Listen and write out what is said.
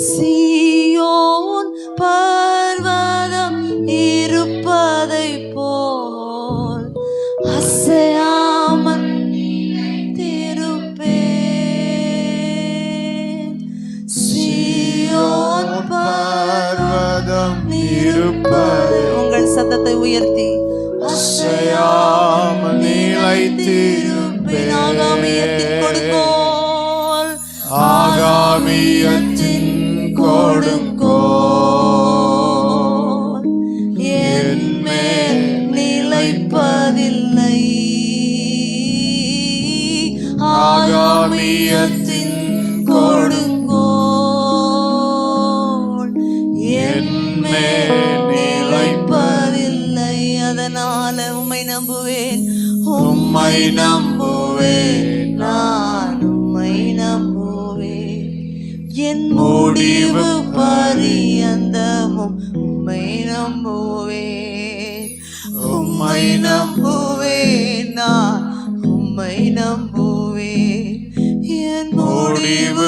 சீயோன் பர்வதம் இருப்பதை போல் அசையாமல் திருப்பேன். சீயோன் பர்வதம் இருப்பதை, உங்கள் சத்தத்தை உயர்த்தி, அசையாமல் நிலைத்திருப்பேன். ஆகாமியத்தின் கொடுங்கோல், ஆகாமியத்தின் கொடுங்கோல் என்மேல் நிலைப்பதில்லை. ஆகாமியத்தின் கொடுங்கோல் என்மேல் நிலைப்பதில்லை. அதனால உம்மை நம்புவேன், உம்மை நம்புவேன், நான் உம்மை நம்புவேன். என் முடிவு பரியந்தமும் உம்மை நம்புவேன், உம்மை நம்புவேன், நான் உம்மை நம்புவேன். என் முடிவு